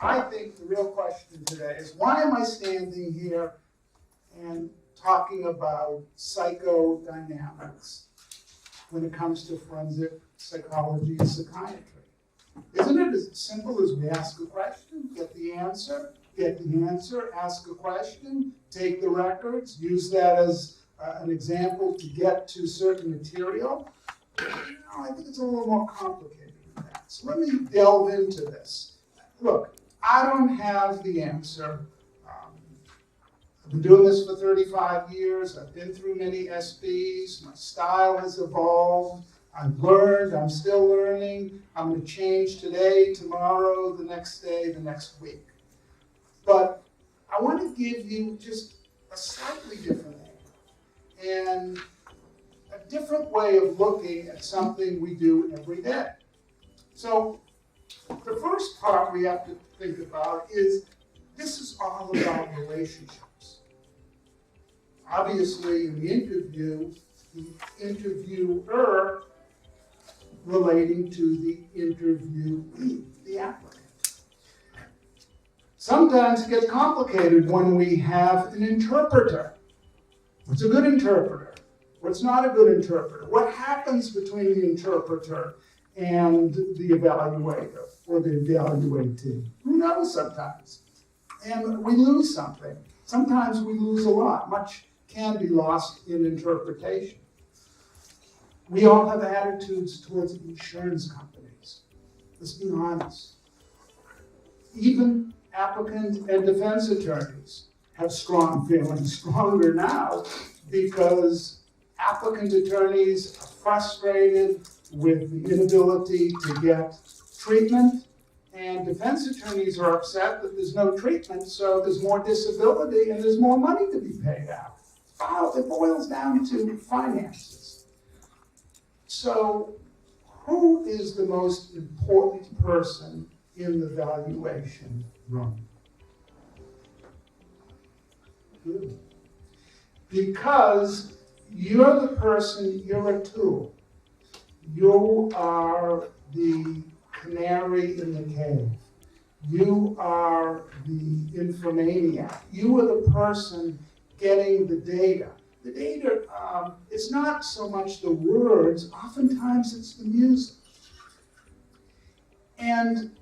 I think the real question today is, why am I standing here and talking about psychodynamics when it comes to forensic psychology and psychiatry? Isn't it as simple as we ask a question, get the answer, ask a question, take the records, use that as an example to get to certain material? No, I think it's a little more complicated than that. So let me delve into this. Look, I don't have the answer. I've been doing this for 35 years. I've been through many SBs. My style has evolved. I've learned. I'm still learning. I'm going to change today, tomorrow, the next day, the next week. But I want to give you just a slightly different angle and a different way of looking at something we do every day. So the first part we have to think about is this is all about relationships. Obviously, in the interview, the interviewer relating to the interviewee, the applicant. Sometimes it gets complicated when we have an interpreter. What's a good interpreter? What's not a good interpreter? What happens between the interpreter and the evaluator or the evaluatee? Who knows sometimes? And we lose something. Sometimes we lose a lot. Much can be lost in interpretation. We all have attitudes towards insurance companies. Let's be honest. Even applicant and defense attorneys have strong feelings, stronger now, because applicant attorneys are frustrated with the inability to get treatment, and defense attorneys are upset that there's no treatment, so there's more disability and there's more money to be paid out. Wow, it boils down to finances. So, who is the most important person in the valuation room? Good. Because you're the person, you're a tool. You are the canary in the cave. You are the infomaniac. You are the person getting the data. The data, it's not so much the words, oftentimes it's the music. And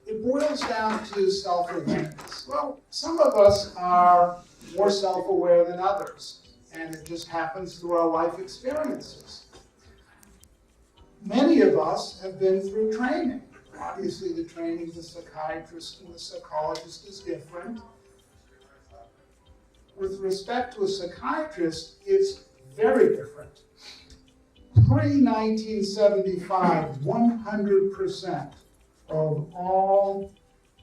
it boils down to self-awareness. Well, some of us are more self-aware than others, and it just happens through our life experiences. Many of us have been through training. Obviously, the training of the psychiatrist and the psychologist is different. With respect to a psychiatrist, it's very different. Pre-1975, 100% of all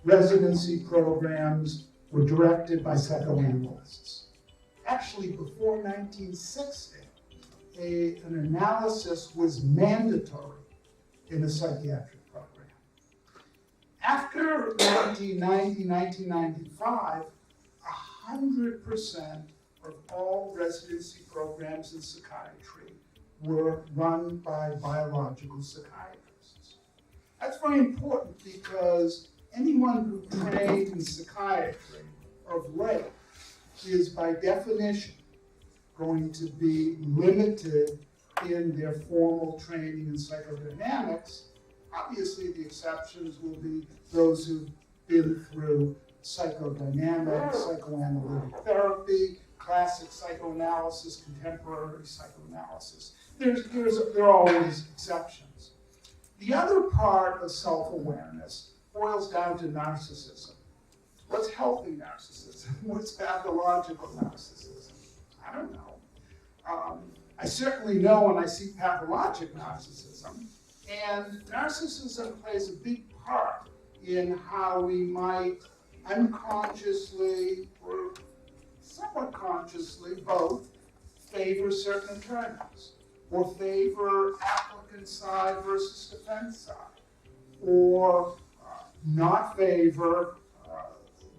residency programs were directed by psychoanalysts. Actually, before 1960, an analysis was mandatory in a psychiatric program. After 1990, 1995, 100% of all residency programs in psychiatry were run by biological psychiatrists. That's very important because anyone who trained in psychiatry of late is by definition going to be limited in their formal training in psychodynamics. Obviously, the exceptions will be those who've been through psychodynamics, psychoanalytic therapy, classic psychoanalysis, contemporary psychoanalysis. There are always exceptions. The other part of self-awareness boils down to narcissism. What's healthy narcissism? What's pathological narcissism? I don't know. I certainly know when I see pathologic narcissism, and narcissism plays a big part in how we might unconsciously or somewhat consciously both favor certain attorneys or favor applicant side versus defense side, or not favor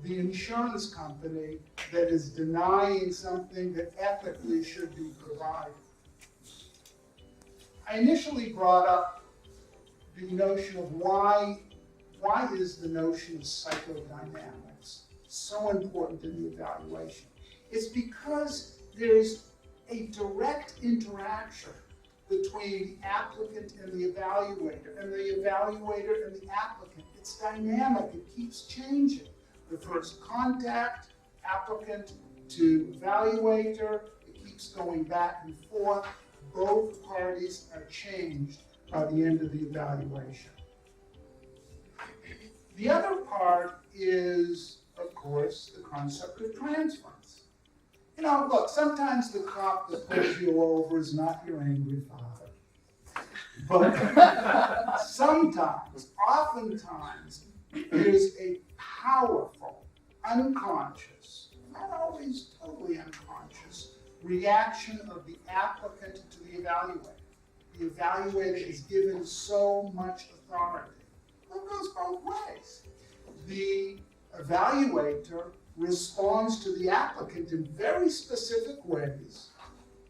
the insurance company that is denying something that ethically should be provided. I initially brought up the notion of why why is the notion of psychodynamics so important in the evaluation? It's because there's a direct interaction between the applicant and the evaluator and the applicant. It's dynamic, it keeps changing. The first contact, applicant to evaluator, it keeps going back and forth. Both parties are changed by the end of the evaluation. The other part is, of course, the concept of transference. You know, look, sometimes the cop that pulls you over is not your angry father. But sometimes, oftentimes, there's a powerful, unconscious, not always totally unconscious, reaction of the applicant to the evaluator. The evaluator is given so much authority. Well, it goes both ways. The evaluator responds to the applicant in very specific ways,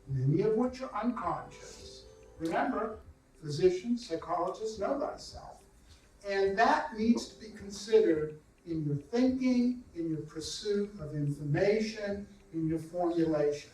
many of which are unconscious. Remember, physicians, psychologists, know thyself. And that needs to be considered in your thinking, in your pursuit of information, in your formulations.